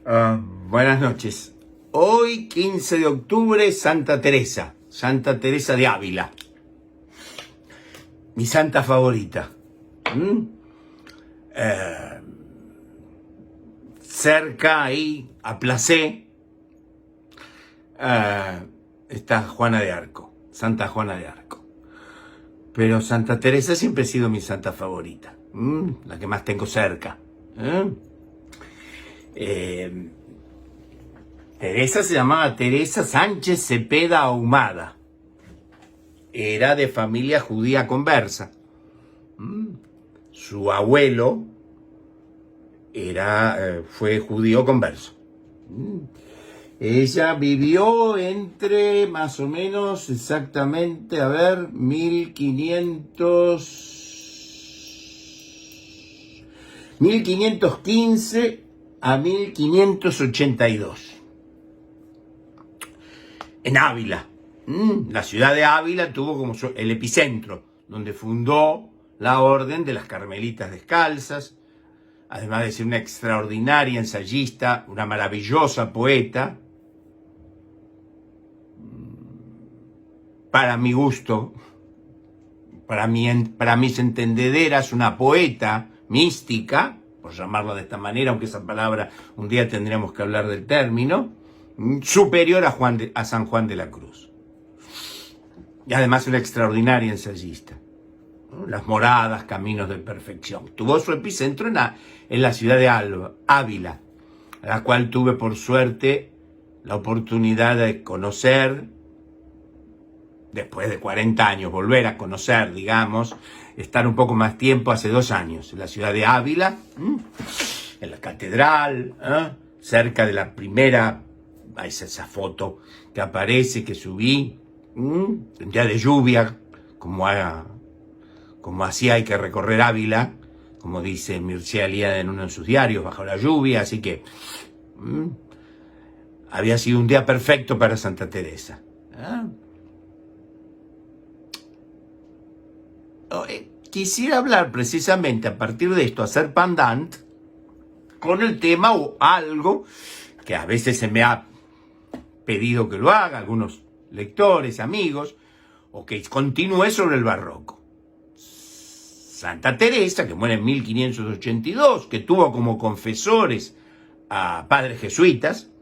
Buenas noches. Hoy, 15 de octubre, Santa Teresa de Ávila. Mi santa favorita. Cerca ahí, a Placé, está Juana de Arco, Santa Juana de Arco. Pero Santa Teresa siempre ha sido mi santa favorita, la que más tengo cerca. Teresa se llamaba Teresa Sánchez Cepeda Ahumada. Era de familia judía conversa. Su abuelo fue judío converso. Ella vivió entre más o menos exactamente, 1515 a 1582. En Ávila. La ciudad de Ávila tuvo como el epicentro, donde fundó la Orden de las Carmelitas Descalzas, además de ser una extraordinaria ensayista, una maravillosa poeta. Para mi gusto, para mis entendederas, una poeta mística, por llamarla de esta manera, aunque esa palabra un día tendríamos que hablar del término, superior a San Juan de la Cruz. Y además una extraordinaria ensayista. Las moradas, caminos de perfección. Tuvo su epicentro en la ciudad de Ávila, a la cual tuve por suerte la oportunidad de conocer, después de 40 años, volver a conocer, digamos, estar un poco más tiempo, hace 2 años, en la ciudad de Ávila, en la catedral, cerca de la primera, es esa foto que aparece, que subí, un día de lluvia, como así hay que recorrer Ávila, como dice Mircea Eliade en uno de sus diarios, bajo la lluvia, así que había sido un día perfecto para Santa Teresa. Quisiera hablar precisamente a partir de esto, hacer pendant con el tema o algo que a veces se me ha pedido que lo haga, algunos lectores, amigos, o que continúe sobre el barroco. Santa Teresa, que muere en 1582, que tuvo como confesores a padres jesuitas,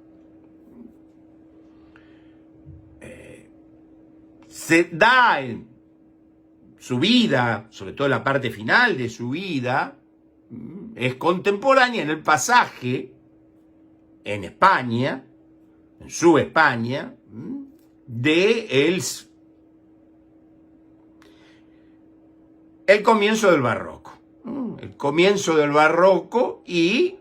se da en su vida, sobre todo la parte final de su vida, es contemporánea en el pasaje en España, en su España, de el comienzo del barroco. El comienzo del barroco y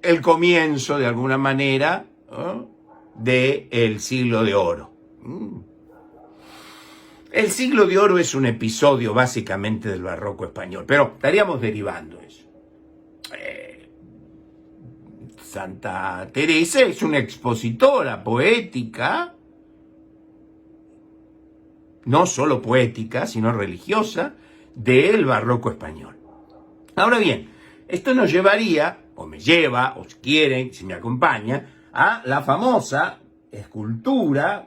el comienzo, de alguna manera, del siglo de oro. El siglo de oro es un episodio básicamente del barroco español, pero estaríamos derivando eso. Santa Teresa es una expositora poética, no solo poética, sino religiosa, del barroco español. Ahora bien, esto nos llevaría, o me lleva, o si quieren, si me acompaña, a la famosa escultura,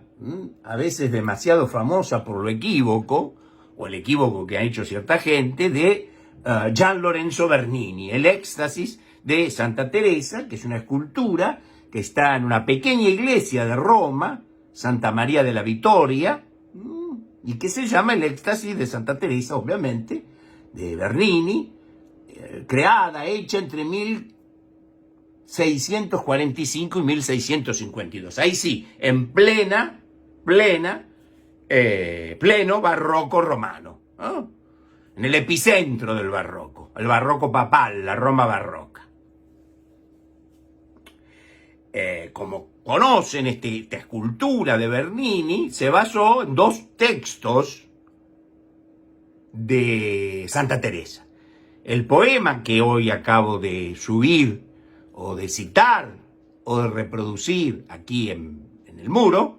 a veces demasiado famosa por lo equívoco, o el equívoco que ha hecho cierta gente, de Gian Lorenzo Bernini, el éxtasis de Santa Teresa, que es una escultura que está en una pequeña iglesia de Roma, Santa María de la Vittoria, y que se llama el éxtasis de Santa Teresa, obviamente, de Bernini, hecha entre 1645 y 1652. Ahí sí, en pleno barroco romano, en el epicentro del barroco, el barroco papal, la Roma barroca. Como conocen, esta escultura de Bernini se basó en 2 textos de Santa Teresa. El poema que hoy acabo de subir, o de citar, o de reproducir aquí en el muro,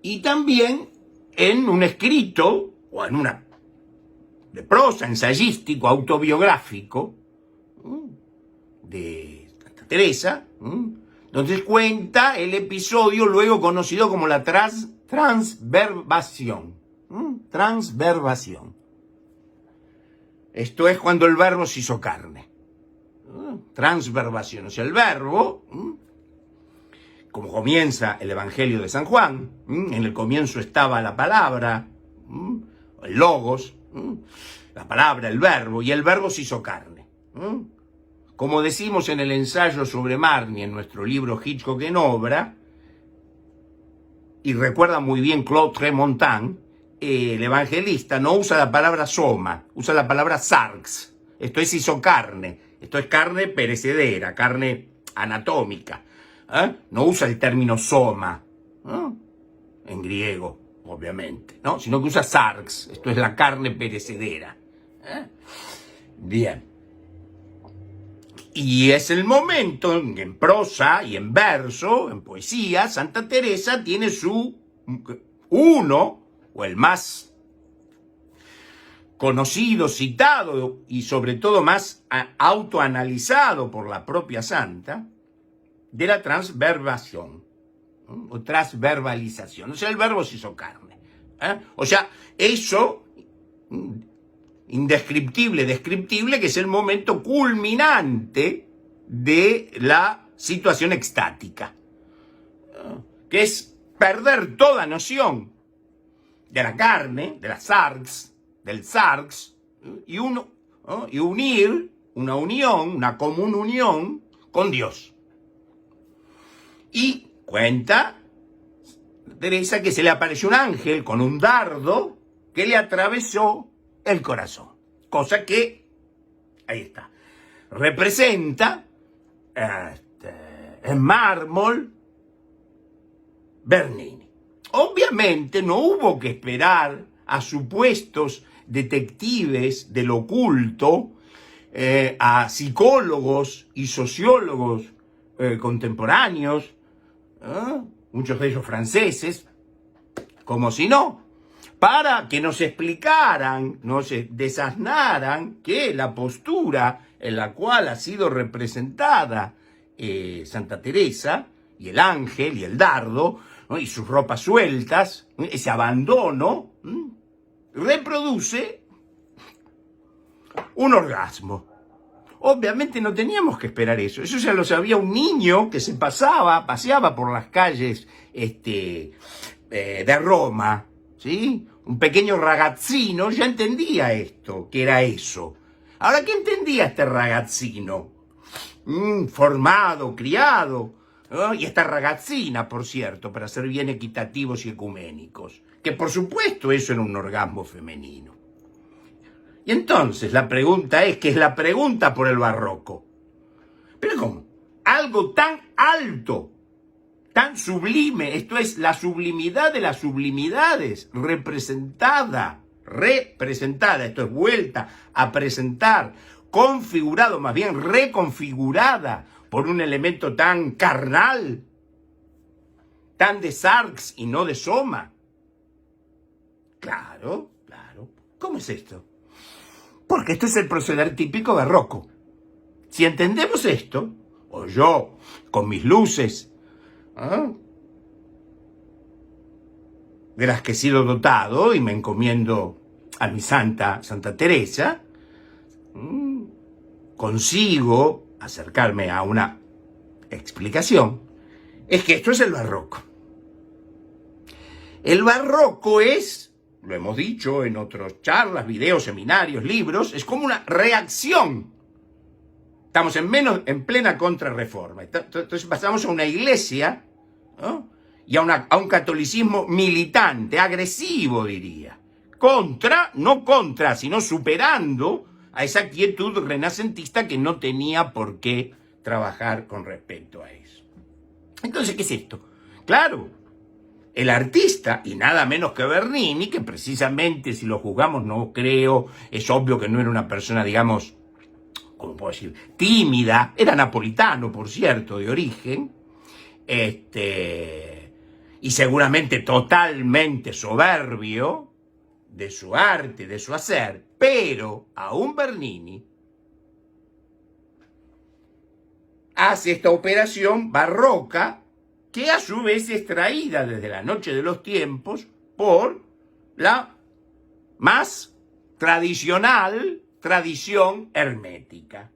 y también en un escrito, o en una de prosa, ensayístico, autobiográfico, de Santa Teresa, donde cuenta el episodio luego conocido como la transverbación. Transverbación. Esto es cuando el verbo se hizo carne. Transverbación, o sea, el verbo, como comienza el Evangelio de San Juan, en el comienzo estaba la palabra, el logos, la palabra, el verbo, y el verbo se hizo carne. Como decimos en el ensayo sobre Marnie, en nuestro libro Hitchcock en obra, y recuerda muy bien Claude Tremontin, el evangelista no usa la palabra soma, usa la palabra sarx. Esto es hizo carne, esto es carne perecedera, carne anatómica. No usa el término soma, en griego, obviamente, ¿no? Sino que usa sarx, esto es la carne perecedera. Bien. Y es el momento en prosa y en verso, en poesía, Santa Teresa tiene uno, o el más conocido, citado y sobre todo más autoanalizado por la propia santa, de la transverbación, o transverbalización. O sea, el verbo se hizo carne. O sea, eso indescriptible, descriptible, que es el momento culminante de la situación extática, que es perder toda noción de la carne, de la sarx, del sarx, y unir una unión, una común unión con Dios. Y cuenta Teresa que se le apareció un ángel con un dardo que le atravesó el corazón, cosa que, ahí está, representa en mármol Bernini. Obviamente no hubo que esperar a supuestos detectives del oculto, a psicólogos y sociólogos contemporáneos, muchos de ellos franceses, como si no, para que nos explicaran, nos desasnaran que la postura en la cual ha sido representada Santa Teresa, y el ángel y el dardo, ¿no? Y sus ropas sueltas, ese abandono, reproduce un orgasmo. Obviamente no teníamos que esperar eso. Eso ya lo sabía un niño que se paseaba por las calles de Roma, ¿sí? Un pequeño ragazzino ya entendía esto, que era eso. Ahora, ¿qué entendía este ragazzino? Formado, criado, ¿no? Y esta ragazzina, por cierto, para ser bien equitativos y ecuménicos, que por supuesto eso era un orgasmo femenino. Y entonces la pregunta es, que es la pregunta por el barroco. ¿Pero cómo? Algo tan alto, tan sublime, esto es la sublimidad de las sublimidades, representada, esto es vuelta a presentar, configurado, más bien reconfigurada por un elemento tan carnal, tan de sarx y no de soma. Claro. ¿Cómo es esto? Porque esto es el proceder típico barroco. Si entendemos esto, o yo, con mis luces, de las que he sido dotado y me encomiendo a mi Santa Teresa, consigo acercarme a una explicación, es que esto es el barroco. El barroco es, lo hemos dicho en otras charlas, videos, seminarios, libros, es como una reacción. Estamos en plena contrarreforma. Entonces pasamos a una iglesia, ¿no? Y a un catolicismo militante, agresivo, diría. No contra, sino superando a esa quietud renacentista que no tenía por qué trabajar con respecto a eso. Entonces, ¿qué es esto? Claro, el artista, y nada menos que Bernini, que precisamente, si lo juzgamos, no creo, es obvio que no era una persona, digamos, ¿cómo puedo decir?, tímida, era napolitano, por cierto, de origen, y seguramente totalmente soberbio, de su arte, de su hacer, pero aún Bernini hace esta operación barroca que a su vez es traída desde la noche de los tiempos por la más tradicional tradición hermética.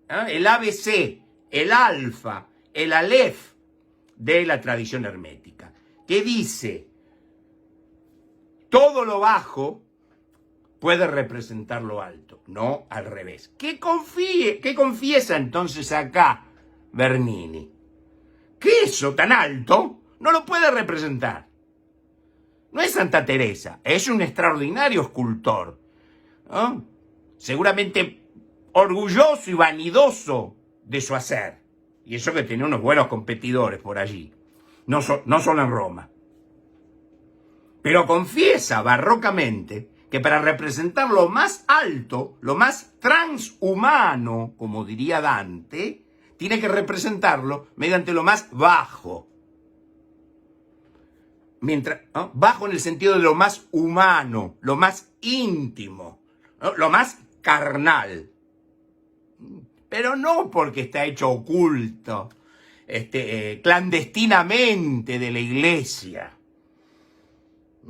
El ABC, el alfa, el alef de la tradición hermética, que dice: todo lo bajo puede representar lo alto, no al revés. ¿Qué confiesa entonces acá Bernini? Que eso tan alto no lo puede representar. No es Santa Teresa, es un extraordinario escultor, ¿no? Seguramente orgulloso y vanidoso de su hacer. Y eso que tenía unos buenos competidores por allí, no solo en Roma. Pero confiesa barrocamente que para representar lo más alto, lo más transhumano, como diría Dante, tiene que representarlo mediante lo más bajo. ¿No? Bajo en el sentido de lo más humano, lo más íntimo, ¿no? Lo más carnal. Pero no porque está hecho oculto, clandestinamente de la iglesia.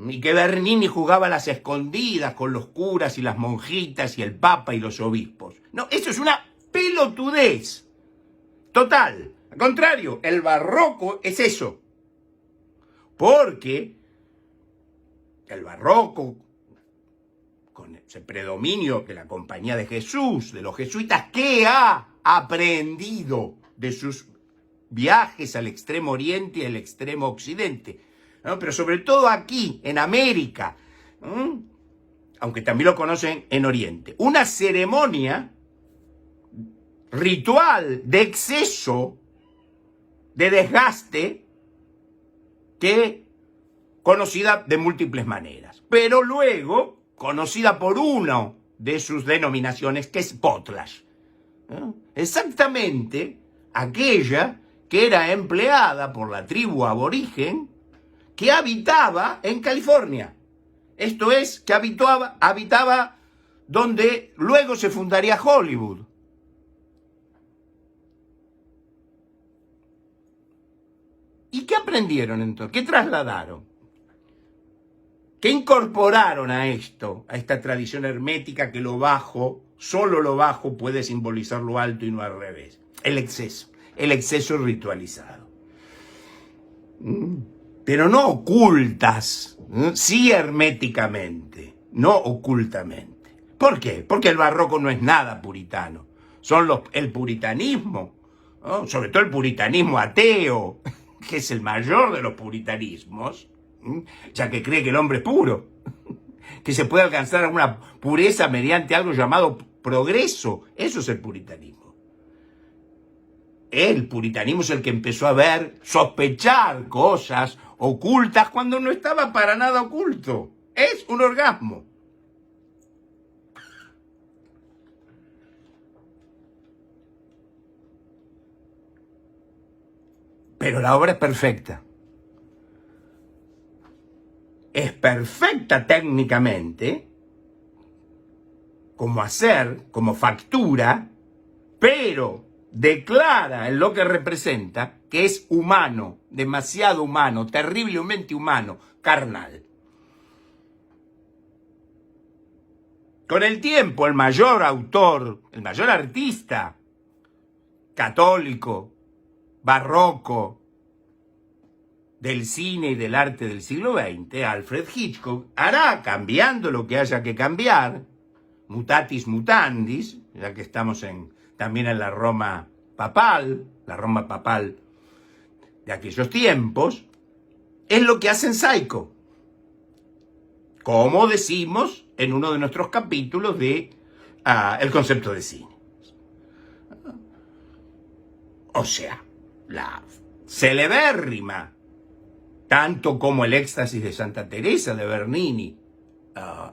Y que Bernini jugaba a las escondidas con los curas y las monjitas y el papa y los obispos. No, eso es una pelotudez total. Al contrario, el barroco es eso. Porque el barroco, con ese predominio de la Compañía de Jesús, de los jesuitas, ¿qué ha aprendido de sus viajes al extremo oriente y al extremo occidente? ¿No? Pero sobre todo aquí, en América, aunque también lo conocen en Oriente, una ceremonia ritual de exceso, de desgaste, que conocida de múltiples maneras, pero luego conocida por una de sus denominaciones, que es potlatch. Exactamente aquella que era empleada por la tribu aborigen que habitaba en California. Esto es, que habitaba donde luego se fundaría Hollywood. ¿Y qué aprendieron entonces? ¿Qué trasladaron? ¿Qué incorporaron a esto, a esta tradición hermética que lo bajo, solo lo bajo puede simbolizar lo alto y no al revés? El exceso ritualizado. Pero no ocultas, sí herméticamente, no ocultamente. ¿Por qué? Porque el barroco no es nada puritano. El puritanismo, ¿no? Sobre todo el puritanismo ateo, que es el mayor de los puritanismos, ya que cree que el hombre es puro, que se puede alcanzar una pureza mediante algo llamado progreso. Eso es el puritanismo. El puritanismo es el que empezó a sospechar cosas ocultas cuando no estaba para nada oculto. Es un orgasmo. Pero la obra es perfecta. Es perfecta técnicamente, como hacer, como factura, pero declara en lo que representa que es humano, demasiado humano, terriblemente humano, carnal. Con el tiempo, el mayor autor, el mayor artista católico, barroco, del cine y del arte del siglo XX, Alfred Hitchcock, hará, cambiando lo que haya que cambiar, mutatis mutandis, ya que estamos también en la Roma papal de aquellos tiempos, es lo que hace en Psycho, como decimos en uno de nuestros capítulos de el concepto de cine. O sea, la celebérrima, tanto como el éxtasis de Santa Teresa de Bernini,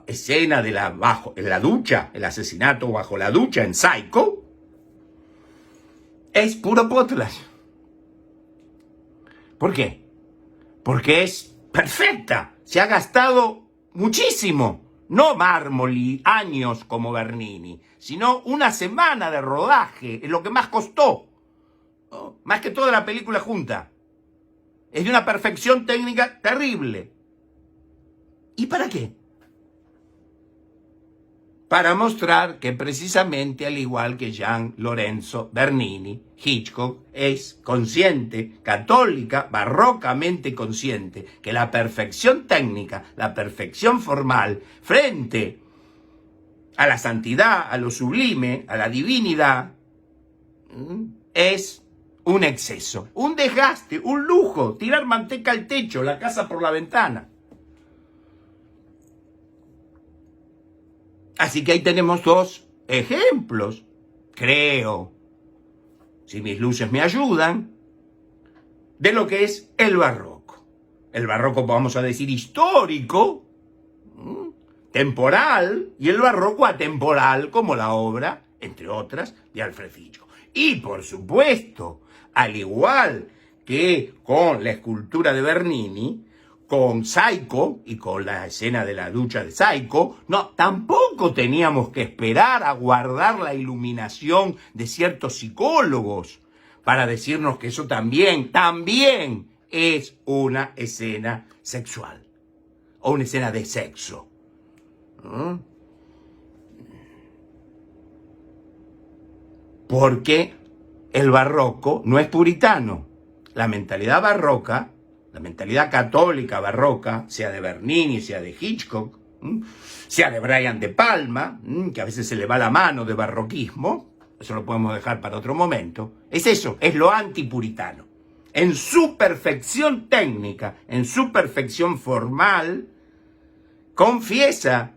escena en la ducha, el asesinato bajo la ducha en Psycho, es puro potlatch. ¿Por qué? Porque es perfecta, se ha gastado muchísimo, no mármol y años como Bernini, sino una semana de rodaje, es lo que más costó, ¿no? Más que toda la película junta. Es de una perfección técnica terrible. ¿Y para qué? Para mostrar que precisamente, al igual que Gian Lorenzo Bernini, Hitchcock es consciente, católica, barrocamente consciente, que la perfección técnica, la perfección formal, frente a la santidad, a lo sublime, a la divinidad, es un exceso, un desgaste, un lujo, tirar manteca al techo, la casa por la ventana. Así que ahí tenemos dos ejemplos, creo, si mis luces me ayudan, de lo que es el barroco. El barroco, vamos a decir, histórico, temporal, y el barroco atemporal, como la obra, entre otras, de Alfred Hitchcock. Y, por supuesto, al igual que con la escultura de Bernini, con Psycho y con la escena de la ducha de Psycho, no, tampoco teníamos que esperar a guardar la iluminación de ciertos psicólogos para decirnos que eso también es una escena sexual o una escena de sexo. Porque el barroco no es puritano. La mentalidad barroca, la mentalidad católica barroca, sea de Bernini, sea de Hitchcock, sea de Brian De Palma, que a veces se le va la mano de barroquismo, eso lo podemos dejar para otro momento, es eso, es lo antipuritano. En su perfección técnica, en su perfección formal, confiesa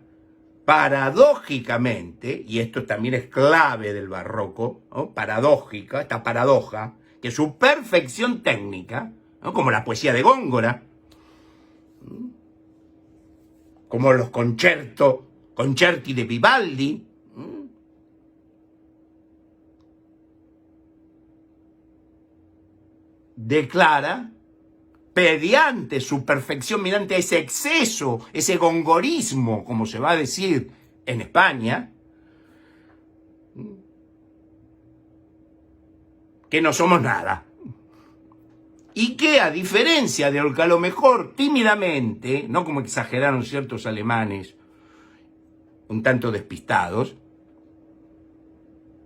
paradójicamente, y esto también es clave del barroco, ¿no? Paradójica, esta paradoja, que su perfección técnica, ¿no? Como la poesía de Góngora, como los concerti de Vivaldi, declara, mediante su perfección, mediante ese exceso, ese gongorismo, como se va a decir en España, que no somos nada. Y que, a diferencia de lo que a lo mejor tímidamente, no como exageraron ciertos alemanes un tanto despistados,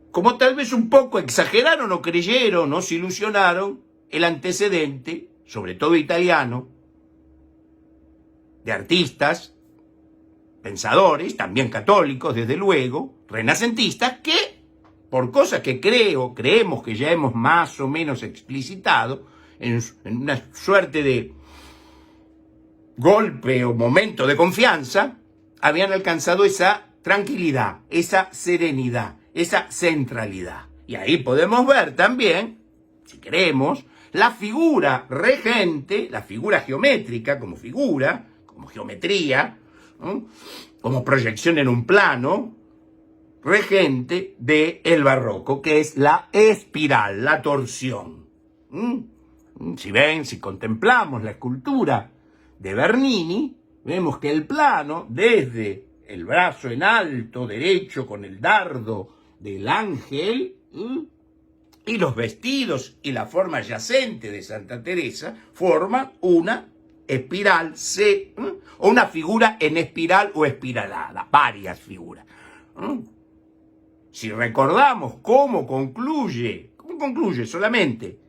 como tal vez un poco exageraron o creyeron o se ilusionaron, el antecedente, sobre todo italiano, de artistas, pensadores, también católicos, desde luego, renacentistas, que, por cosas que creemos que ya hemos más o menos explicitado, en una suerte de golpe o momento de confianza, habían alcanzado esa tranquilidad, esa serenidad, esa centralidad. Y ahí podemos ver también, si queremos, la figura regente, la figura geométrica como figura, como geometría, ¿no? Como proyección en un plano regente del barroco, que es la espiral, la torsión. Si contemplamos la escultura de Bernini, vemos que el plano, desde el brazo en alto derecho con el dardo del ángel, y los vestidos y la forma yacente de Santa Teresa, forman una espiral, o una figura en espiral o espiralada, varias figuras. Si recordamos cómo concluye solamente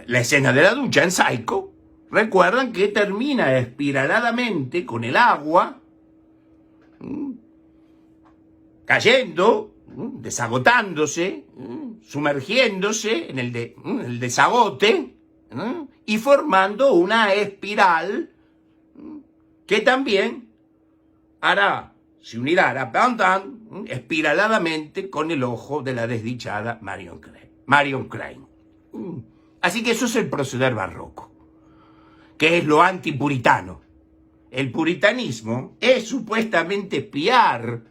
la escena de la ducha en Psycho, recuerdan que termina espiraladamente con el agua cayendo, desagotándose, sumergiéndose en el desagote, y formando una espiral que también se unirá espiraladamente con el ojo de la desdichada Marion Crane. Así que eso es el proceder barroco, que es lo antipuritano. El puritanismo es supuestamente espiar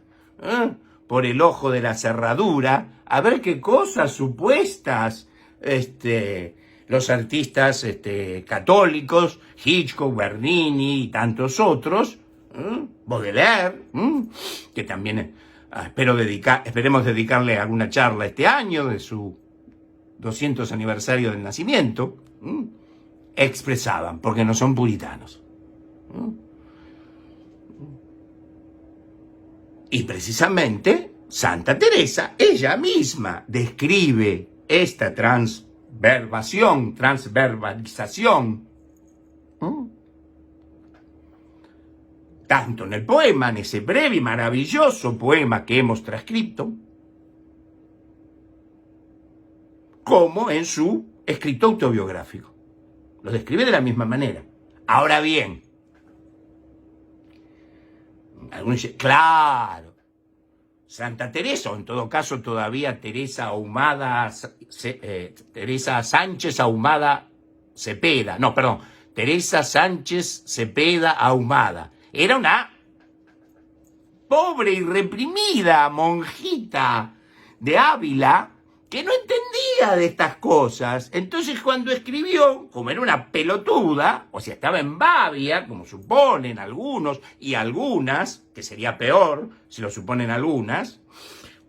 por el ojo de la cerradura a ver qué cosas supuestas los artistas católicos, Hitchcock, Bernini y tantos otros, Baudelaire, que también esperemos dedicarle alguna charla este año de su 200 aniversario del nacimiento, expresaban, porque no son puritanos. Y precisamente Santa Teresa, ella misma describe esta transverbalización, tanto en el poema, en ese breve y maravilloso poema que hemos transcrito, como en su escrito autobiográfico. Lo describe de la misma manera. Ahora bien, algunos dicen, claro, Santa Teresa, o en todo caso todavía Teresa Sánchez Ahumada Cepeda, Teresa Sánchez Cepeda Ahumada, era una pobre y reprimida monjita de Ávila que no entendía de estas cosas. Entonces cuando escribió, como era una pelotuda, o sea, estaba en babia, como suponen algunos y algunas, que sería peor si lo suponen algunas,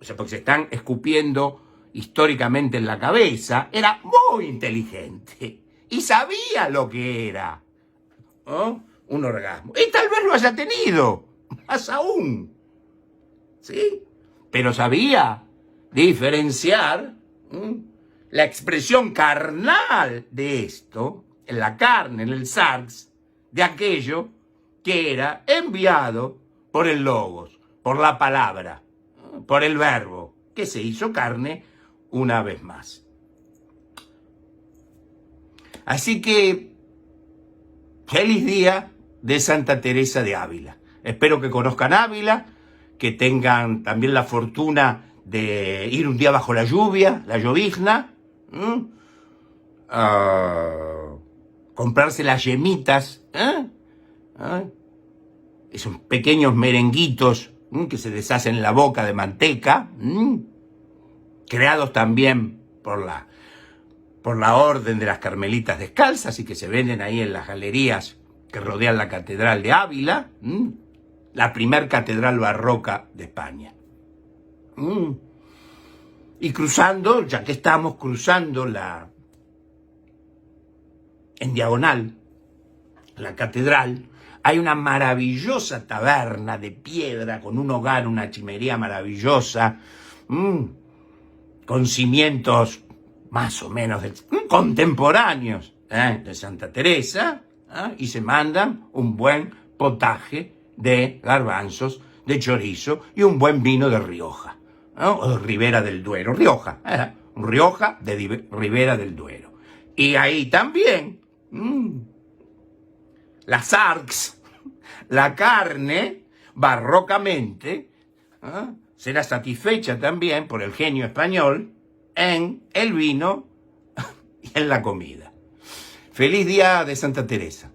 o sea, porque se están escupiendo históricamente en la cabeza, era muy inteligente y sabía lo que era, ¿no?, un orgasmo. Y tal vez lo haya tenido, más aún, ¿sí? Pero sabía diferenciar la expresión carnal de esto, en la carne, en el sarx, de aquello que era enviado por el logos, por la palabra, por el verbo, que se hizo carne una vez más. Así que, feliz día de Santa Teresa de Ávila. Espero que conozcan Ávila, que tengan también la fortuna de ir un día bajo la lluvia, la llovizna, comprarse las yemitas, esos pequeños merenguitos que se deshacen en la boca de manteca, creados también por la orden de las Carmelitas Descalzas y que se venden ahí en las galerías que rodean la Catedral de Ávila, la primer catedral barroca de España. Y cruzando, ya que estamos cruzando en diagonal, la catedral, hay una maravillosa taberna de piedra con un hogar, una chimenea maravillosa, con cimientos más o menos contemporáneos de Santa Teresa, y se mandan un buen potaje de garbanzos, de chorizo y un buen vino de Rioja, o de Ribera del Duero, Rioja de Ribera del Duero. Y ahí también las sarx, la carne, barrocamente, será satisfecha también por el genio español en el vino y en la comida. Feliz día de Santa Teresa.